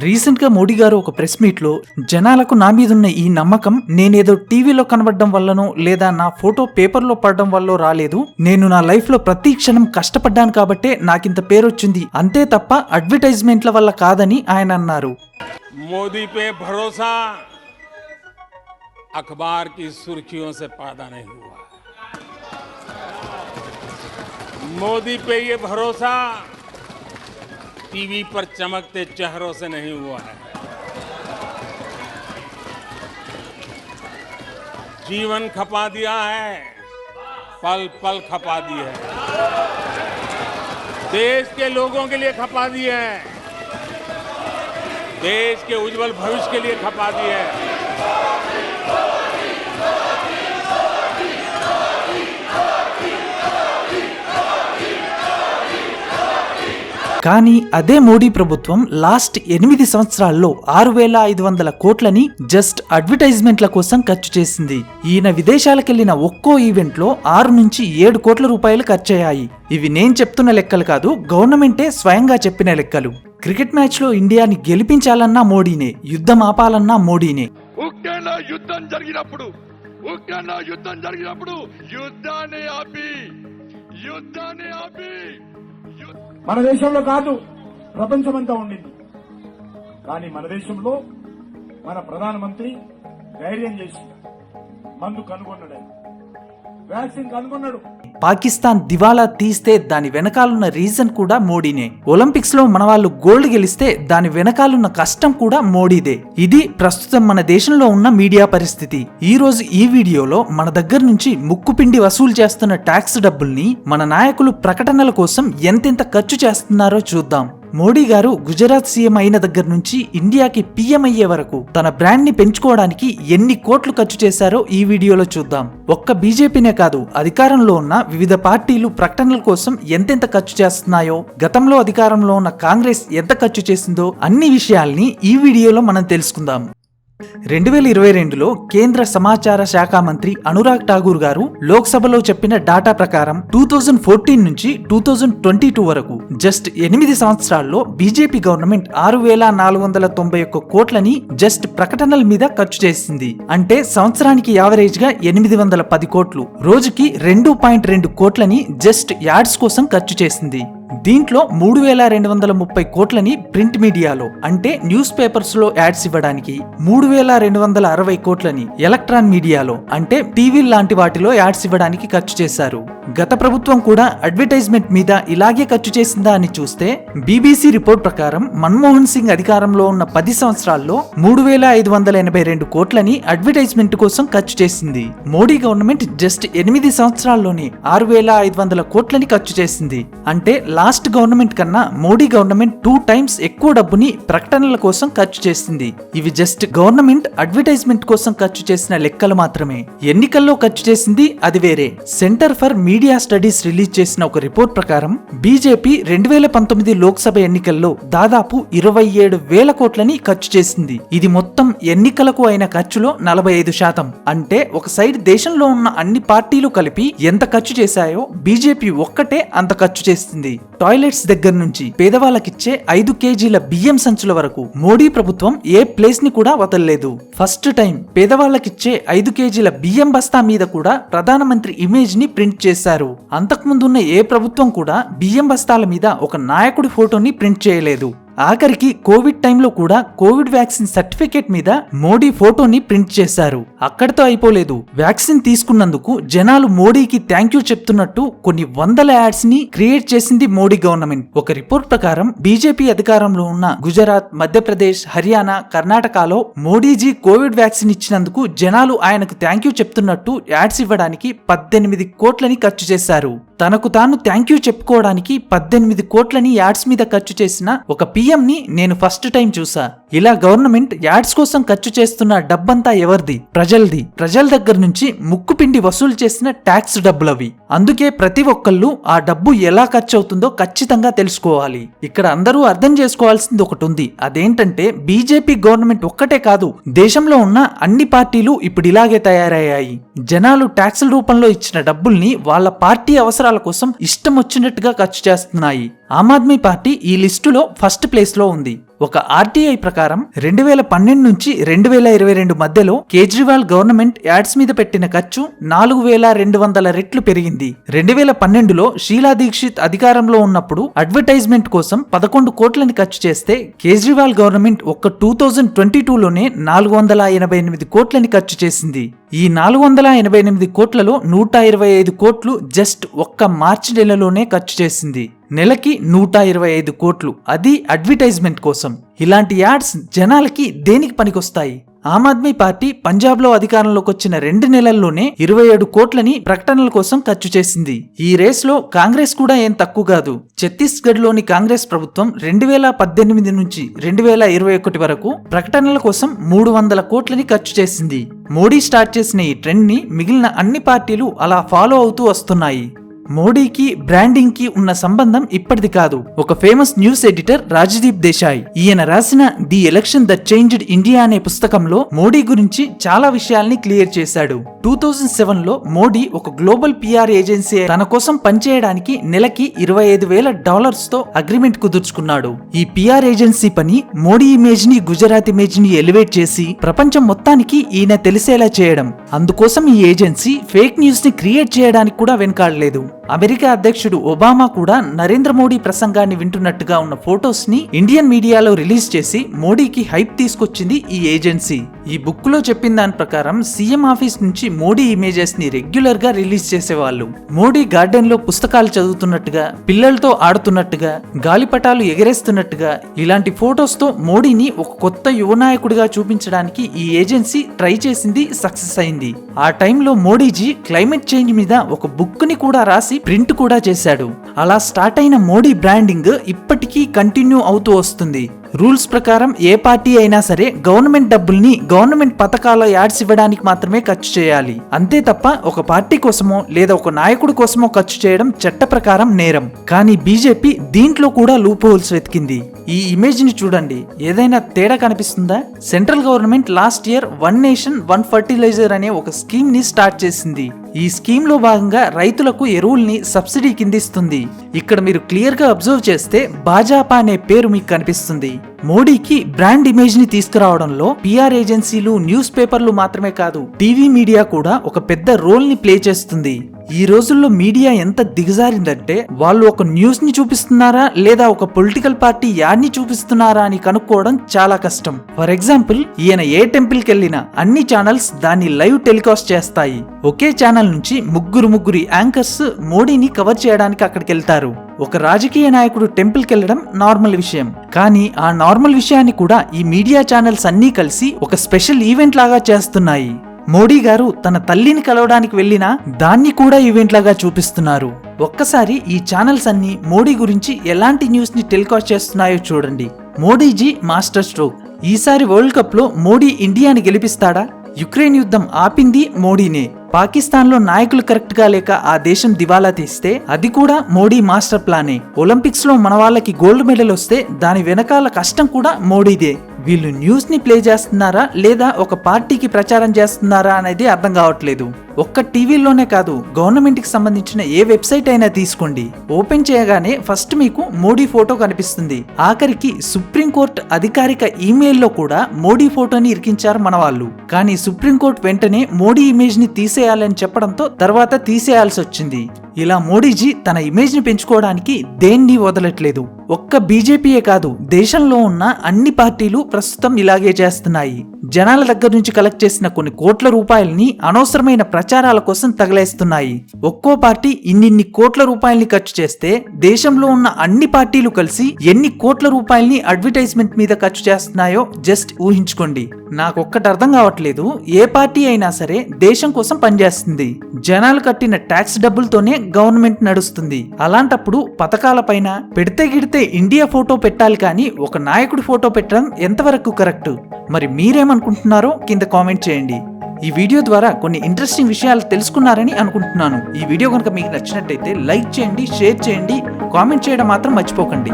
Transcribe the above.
Recent గా మోడీ గారు ఒక ప్రెస్ మీట్ లో జనాలకు నా మీదున్న ఈ నమ్మకం నేనేదో టీవీలో కనబడడం వల్లనో లేదా నా ఫోటో పేపర్లో పడడం వల్ల రాలేదు, నేను నా లైఫ్ లో ప్రతి క్షణం కష్టపడ్డాను కాబట్టే నాకింత పేరొచ్చింది, అంతే తప్ప అడ్వర్టైజ్మెంట్ల వల్ల కాదని ఆయన అన్నారు. మోదీ పే భరోసా అఖబార్ కి సుర్ఖియోं से पैदा नहीं हुआ. मोदी पे ये भरोसा टीवी पर चमकते चेहरों से नहीं हुआ है. जीवन खपा दिया है, पल पल खपा दी है, देश के लोगों के लिए खपा दी है, देश के उज्जवल भविष्य के लिए खपा दी है. కానీ అదే మోడీ ప్రభుత్వం లాస్ట్ 8 సంవత్సరాల్లో 6,500 కోట్లని జస్ట్ అడ్వర్టైజ్మెంట్ల కోసం ఖర్చు చేసింది. ఈయన విదేశాలకెళ్లిన ఒక్కో ఈవెంట్ లో 6 నుంచి 7 కోట్ల రూపాయలు ఖర్చయ్యాయి. ఇవి నేను చెప్తున్న లెక్కలు కాదు, గవర్నమెంటే స్వయంగా చెప్పిన లెక్కలు. క్రికెట్ మ్యాచ్ లో ఇండియాని గెలిపించాలన్నా మోడీనే, యుద్ధం ఆపాలన్నా మోడీనే. యుద్ధం జరిగినప్పుడు యుద్ధాన్ని ఆపి మన దేశంలో కాదు, ప్రపంచమంతా ఉండింది. కానీ మన దేశంలో మన ప్రధానమంత్రి ధైర్యం చేసి మందు కనుగొన్నాడు, వ్యాక్సిన్ కనుగొన్నాడు. పాకిస్తాన్ దివాలా తీస్తే దాని వెనకాలన్న రీజన్ కూడా మోడీనే. ఒలింపిక్స్ లో మన వాళ్ళు గోల్డ్ గెలిస్తే దాని వెనకాలన్న కష్టం కూడా మోడీదే. ఇది ప్రస్తుతం మన దేశంలో ఉన్న మీడియా పరిస్థితి. ఈ రోజు ఈ వీడియోలో మన దగ్గర నుంచి ముక్కుపిండి వసూలు చేస్తున్న ట్యాక్స్ డబ్బుల్ని మన నాయకులు ప్రకటనల కోసం ఎంతెంత ఖర్చు చేస్తున్నారో చూద్దాం. మోడీ గారు గుజరాత్ సీఎం అయిన దగ్గర నుంచి ఇండియాకి పీఎం అయ్యే వరకు తన బ్రాండ్ ని పెంచుకోవడానికి ఎన్ని కోట్లు ఖర్చు చేశారో ఈ వీడియోలో చూద్దాం. ఒక్క బీజేపీనే కాదు, అధికారంలో ఉన్న వివిధ పార్టీలు ప్రకటనల కోసం ఎంతెంత ఖర్చు చేస్తున్నాయో, గతంలో అధికారంలో ఉన్న కాంగ్రెస్ ఎంత ఖర్చు చేసిందో అన్ని విషయాల్ని ఈ వీడియోలో మనం తెలుసుకుందాం. 2022లో కేంద్ర సమాచార శాఖ మంత్రి అనురాగ్ ఠాగూర్ గారు లోక్సభలో చెప్పిన డాటా ప్రకారం 2014 నుంచి 2022 వరకు జస్ట్ 8 సంవత్సరాల్లో బీజేపీ గవర్నమెంట్ 6,491 కోట్లని జస్ట్ ప్రకటనల మీద ఖర్చు చేసింది. అంటే సంవత్సరానికి యావరేజ్ గా 810 కోట్లు, రోజుకి 2.2 కోట్లని జస్ట్ యాడ్స్ కోసం ఖర్చు చేసింది. దీంట్లో 3,230 కోట్లని ప్రింట్ మీడియాలో అంటే న్యూస్ పేపర్స్ లో యాడ్స్ ఇవ్వడానికి, 3,260 కోట్లని ఎలక్ట్రాన్ మీడియాలో అంటే టీవీ లాంటి వాటిలో యాడ్స్ ఇవ్వడానికి ఖర్చు చేశారు. గత ప్రభుత్వం కూడా అడ్వర్టైజ్మెంట్ మీద ఇలాగే ఖర్చు చేసిందా అని చూస్తే బీబీసీ రిపోర్ట్ ప్రకారం మన్మోహన్ సింగ్ అధికారంలో ఉన్న 10 సంవత్సరాల్లో 3,582 కోట్లని అడ్వర్టైజ్మెంట్ కోసం ఖర్చు చేసింది. మోడీ గవర్నమెంట్ జస్ట్ 8 సంవత్సరాల్లోనే 6,500 కోట్లని ఖర్చు చేసింది. అంటే లాస్ట్ గవర్నమెంట్ కన్నా మోడీ గవర్నమెంట్ 2 టైమ్స్ ఎక్కువ డబ్బుని ప్రకటనల కోసం ఖర్చు చేసింది. ఇవి జస్ట్ గవర్నమెంట్ అడ్వర్టైజ్మెంట్ కోసం ఖర్చు చేసిన లెక్కలు మాత్రమే. ఎన్నికల్లో ఖర్చు చేసింది అది వేరే. Centre for media studies release చేసిన ఒక రిపోర్ట్ ప్రకారం బీజేపీ 2019 లోక్సభ ఎన్నికల్లో దాదాపు 27,000 కోట్లని ఖర్చు చేసింది. ఇది మొత్తం ఎన్నికలకు అయిన ఖర్చులో 45%. అంటే ఒక సైడ్ దేశంలో ఉన్న అన్ని పార్టీలు కలిపి ఎంత ఖర్చు చేశాయో బీజేపీ ఒక్కటే అంత ఖర్చు చేస్తుంది. టాయిలెట్స్ దగ్గర నుంచి పేదవాళ్ళకిచ్చే 5 కేజీల బియ్యం సంచుల వరకు మోడీ ప్రభుత్వం ఏ ప్లేస్ ని కూడా వదలలేదు. ఫస్ట్ టైం పేదవాళ్ళకిచ్చే 5 కేజీల బియ్యం బస్తా మీద కూడా ప్రధానమంత్రి ఇమేజ్ ని ప్రింట్ చేశారు. అంతకుముందున్న ఏ ప్రభుత్వం కూడా బియ్యం బస్తాల మీద ఒక నాయకుడి ఫోటోని ప్రింట్ చేయలేదు. ఆఖరికి కోవిడ్ టైంలో కూడా కోవిడ్ వ్యాక్సిన్ సర్టిఫికేట్ మీద మోడీ ఫోటోని ప్రింట్ చేశారు. అక్కడితో అయిపోలేదు. వ్యాక్సిన్ తీసుకున్నందుకు జనాలు మోడీకి థ్యాంక్ యూ చెప్తున్నట్టు కొన్ని వందల యాడ్స్ ని క్రియేట్ చేసింది మోడీ గవర్నమెంట్. ఒక రిపోర్ట్ ప్రకారం బీజేపీ అధికారంలో ఉన్న గుజరాత్, మధ్యప్రదేశ్, హర్యానా, కర్ణాటకలో మోడీజీ కోవిడ్ వ్యాక్సిన్ ఇచ్చినందుకు జనాలు ఆయనకు థ్యాంక్ యూ చెప్తున్నట్టు యాడ్స్ ఇవ్వడానికి 18 కోట్లని ఖర్చు చేశారు. తనకు తాను థ్యాంక్ యూ చెప్పుకోవడానికి 18 కోట్లని యాడ్స్ మీద ఖర్చు చేసిన ఒక పీఎం ని నేను ఫస్ట్ టైం చూసా. ఇలా గవర్నమెంట్ యాడ్స్ కోసం ఖర్చు చేస్తున్న డబ్బంతా ఎవరిది? ప్రజలది. ప్రజల దగ్గర నుంచి ముక్కుపిండి వసూలు చేసిన ట్యాక్స్ డబ్బులవి. అందుకే ప్రతి ఒక్కళ్ళు ఆ డబ్బు ఎలా ఖర్చు అవుతుందో ఖచ్చితంగా తెలుసుకోవాలి. ఇక్కడ అందరూ అర్థం చేసుకోవాల్సింది ఒకటి ఉంది. అదేంటంటే బీజేపీ గవర్నమెంట్ ఒక్కటే కాదు, దేశంలో ఉన్న అన్ని పార్టీలు ఇప్పుడు ఇలాగే తయారయ్యాయి. జనాలు ట్యాక్సుల రూపంలో ఇచ్చిన డబ్బుల్ని వాళ్ళ పార్టీ అవసరాల కోసం ఇష్టం వచ్చినట్టుగా ఖర్చు చేస్తున్నాయి. ఆమ్ ఆద్మీ పార్టీ ఈ లిస్టులో ఫస్ట్ ప్లేస్ లో ఉంది. ఒక ఆర్టీఐ ప్రకారం 2012 నుంచి 2022 మధ్యలో కేజ్రీవాల్ గవర్నమెంట్ యాడ్స్ మీద పెట్టిన ఖర్చు 4200 రెట్లు పెరిగింది. 2012లో షీలా దీక్షిత్ అధికారంలో ఉన్నప్పుడు అడ్వర్టైజ్మెంట్ కోసం 11 కోట్లని ఖర్చు చేస్తే కేజ్రీవాల్ గవర్నమెంట్ ఒక్క 2022లోనే 488 కోట్లని ఖర్చు చేసింది. ఈ 488 కోట్లలో 125 కోట్లు జస్ట్ ఒక్క మార్చి నెలలోనే ఖర్చు చేసింది. నెలకి 125 కోట్లు, అది అడ్వర్టైజ్మెంట్ కోసం. ఇలాంటి యాడ్స్ జనాలకి దేనికి పనికొస్తాయి? ఆమ్ ఆద్మీ పార్టీ పంజాబ్లో అధికారంలోకి వచ్చిన 2 నెలల్లోనే 27 కోట్లని ప్రకటనల కోసం ఖర్చు చేసింది. ఈ రేస్లో కాంగ్రెస్ కూడా ఏం తక్కువ కాదు. ఛత్తీస్గఢ్లోని కాంగ్రెస్ ప్రభుత్వం 2018 నుంచి 2021 వరకు ప్రకటనల కోసం 300 కోట్లని ఖర్చు చేసింది. మోడీ స్టార్ట్ చేసిన ఈ ట్రెండ్ ని మిగిలిన అన్ని పార్టీలు అలా ఫాలో అవుతూ వస్తున్నాయి. మోడీకి బ్రాండింగ్ కి ఉన్న సంబంధం ఇప్పటిది కాదు. ఒక famous news editor Rajdeep Desai, ఈయన రాసిన the election that changed India అనే పుస్తకంలో మోడీ గురించి చాలా విషయాల్ని క్లియర్ చేశాడు. 2007లో మోడీ ఒక గ్లోబల్ పిఆర్ ఏజెన్సీ తన కోసం పనిచేయడానికి నెలకి $25,000 తో అగ్రిమెంట్ కుదుర్చుకున్నాడు. ఈ పిఆర్ ఏజెన్సీ పని మోడీ ఇమేజ్ ని, గుజరాత్ ఇమేజ్ ని ఎలివేట్ చేసి ప్రపంచం మొత్తానికి ఈయన తెలిసేలా చేయడం. అందుకోసం ఈ ఏజెన్సీ ఫేక్ న్యూస్ ని క్రియేట్ చేయడానికి కూడా వెనకాడలేదు. అమెరికా అధ్యక్షుడు ఒబామా కూడా నరేంద్ర మోడీ ప్రసంగాన్ని వింటున్నట్టుగా ఉన్న ఫొటోస్ ని ఇండియన్ మీడియాలో రిలీజ్ చేసి మోడీకి హైప్ తీసుకొచ్చింది ఈ ఏజెన్సీ. ఈ బుక్ లో చెప్పిన దాని ప్రకారం సీఎం ఆఫీస్ నుంచి మోడీ ఇమేజెస్ ని రెగ్యులర్ గా రిలీజ్ చేసేవాళ్ళు. మోడీ గార్డెన్ లో పుస్తకాలు చదువుతున్నట్టుగా, పిల్లలతో ఆడుతున్నట్టుగా, గాలిపటాలు ఎగరేస్తున్నట్టుగా ఇలాంటి ఫొటోస్ తో మోడీని ఒక కొత్త యువనాయకుడిగా చూపించడానికి ఈ ఏజెన్సీ ట్రై చేసింది, సక్సెస్ అయింది. ఆ టైంలో మోడీజీ క్లైమేట్ చేంజ్ మీద ఒక బుక్ ని కూడా రాసి ప్రింట్ కూడా చేశాడు. అలా స్టార్ట్ అయిన మోడీ బ్రాండింగ్ ఇప్పటికీ కంటిన్యూ అవుతూ వస్తుంది. రూల్స్ ప్రకారం ఏ పార్టీ అయినా సరే గవర్నమెంట్ డబ్బుల్ని గవర్నమెంట్ పథకాల యాడ్స్ ఇవ్వడానికి మాత్రమే ఖర్చు చేయాలి. అంతే తప్ప ఒక పార్టీ కోసమో లేదా ఒక నాయకుడి కోసమో ఖర్చు చేయడం చట్ట ప్రకారం నేరం. కానీ బీజేపీ దీంట్లో కూడా లూప్ హోల్స్ వెతికింది. ఈ ఇమేజ్ ని చూడండి, ఏదైనా తేడా కనిపిస్తుందా? Central government last year 1 nation 1 fertiliser అనే ఒక స్కీమ్ ని స్టార్ట్ చేసింది. ఈ స్కీమ్ లో భాగంగా రైతులకు ఎరువుల్ని సబ్సిడీ కింద ఇస్తుంది. ఇక్కడ మీరు క్లియర్ గా అబ్జర్వ్ చేస్తే భాజపా అనే పేరు మీకు కనిపిస్తుంది. మోడీకి బ్రాండ్ ఇమేజ్ ని తీసుకురావడంలో పిఆర్ ఏజెన్సీలు, న్యూస్ పేపర్లు మాత్రమే కాదు, టీవీ మీడియా కూడా ఒక పెద్ద రోల్ ని ప్లే చేస్తుంది. ఈ రోజుల్లో మీడియా ఎంత దిగజారిందంటే వాళ్ళు ఒక న్యూస్ ని చూపిస్తున్నారా లేదా ఒక పొలిటికల్ పార్టీ యాడ్ ని చూపిస్తున్నారా అని కనుక్కోవడం చాలా కష్టం. ఫర్ ఎగ్జాంపుల్, ఈయన ఏ టెంపుల్ కి వెళ్ళినా అన్ని ఛానల్స్ దాన్ని లైవ్ టెలికాస్ట్ చేస్తాయి. ఒకే ఛానల్ నుంచి ముగ్గురు యాంకర్స్ మోడీని కవర్ చేయడానికి అక్కడికి వెళ్తారు. ఒక రాజకీయ నాయకుడు టెంపుల్ కి వెళ్ళడం నార్మల్ విషయం. కానీ ఆ నార్మల్ విషయాన్ని కూడా ఈ మీడియా ఛానల్స్ అన్నీ కలిసి ఒక స్పెషల్ ఈవెంట్ లాగా చేస్తున్నాయి. మోడీ గారు తన తల్లిని కలవడానికి వెళ్ళినా దాన్ని కూడా ఈవెంట్ లాగా చూపిస్తున్నారు. ఒక్కసారి ఈ ఛానల్స్ అన్ని మోడీ గురించి ఎలాంటి న్యూస్ ని టెలికాస్ట్ చేస్తున్నాయో చూడండి. Modiji master stroke. ఈసారి వరల్డ్ కప్ లో మోడీ ఇండియాని గెలిపిస్తాడా? యుక్రెయిన్ యుద్ధం ఆపింది మోడీనే. పాకిస్తాన్ లో నాయకులు కరెక్ట్ గా లేక ఆ దేశం దివాలా తీస్తే అది కూడా మోడీ మాస్టర్ ప్లానే. ఒలింపిక్స్ లో మన వాళ్ళకి గోల్డ్ మెడల్ వస్తే దాని వెనకాల కష్టం కూడా మోడీదే. వీళ్ళు న్యూస్ ని ప్లే చేస్తున్నారా లేదా ఒక పార్టీకి ప్రచారం చేస్తున్నారా అనేది అర్థం కావట్లేదు. ఒక్క టీవీలోనే కాదు, గవర్నమెంట్ కి సంబంధించిన ఏ వెబ్సైట్ అయినా తీసుకోండి, ఓపెన్ చేయగానే ఫస్ట్ మీకు మోడీ ఫోటో కనిపిస్తుంది. ఆఖరికి సుప్రీంకోర్టు అధికారిక ఈమెయిల్లో కూడా మోడీ ఫోటోని ఇరికించారు మన వాళ్ళు. కానీ సుప్రీంకోర్టు వెంటనే మోడీ ఇమేజ్ ని తీసేయాలని చెప్పడంతో తర్వాత తీసేయాల్సి వచ్చింది. ఇలా మోడీజీ తన ఇమేజ్ ని పెంచుకోవడానికి దేన్ని వదలట్లేదు. ఒక్క బీజేపీయే కాదు, దేశంలో ఉన్న అన్ని పార్టీలు ప్రస్తుతం ఇలాగే చేస్తున్నాయి. జనాల దగ్గర నుంచి కలెక్ట్ చేసిన కొన్ని కోట్ల రూపాయలని అనవసరమైన ప్రచారాల కోసం తగలేస్తున్నాయి. ఒక్కో పార్టీ ఇన్ని కోట్ల రూపాయలని ఖర్చు చేస్తే దేశంలో ఉన్న అన్ని పార్టీలు కలిసి ఎన్ని కోట్ల రూపాయలని అడ్వర్టైజ్మెంట్ మీద ఖర్చు చేస్తున్నాయో జస్ట్ ఊహించుకోండి. నాకొక్కటి అర్థం కావట్లేదు, ఏ పార్టీ అయినా సరే దేశం కోసం పనిచేస్తుంది. జనాలు కట్టిన ట్యాక్స్ డబ్బులతోనే గవర్నమెంట్ నడుస్తుంది. అలాంటప్పుడు పథకాల పైన పెడితే గిడితే ఇండియా ఫోటో పెట్టాలి కానీ ఒక నాయకుడి ఫోటో పెట్టడం ఎంతవరకు కరెక్ట్? మరి మీరేమనుకుంటున్నారో కింద కామెంట్ చేయండి. ఈ వీడియో ద్వారా కొన్ని ఇంట్రెస్టింగ్ విషయాలు తెలుసుకున్నారని అనుకుంటున్నాను. ఈ వీడియో కనుక మీకు నచ్చినట్టయితే లైక్ చేయండి, షేర్ చేయండి, కామెంట్ చేయడం మాత్రం మర్చిపోకండి.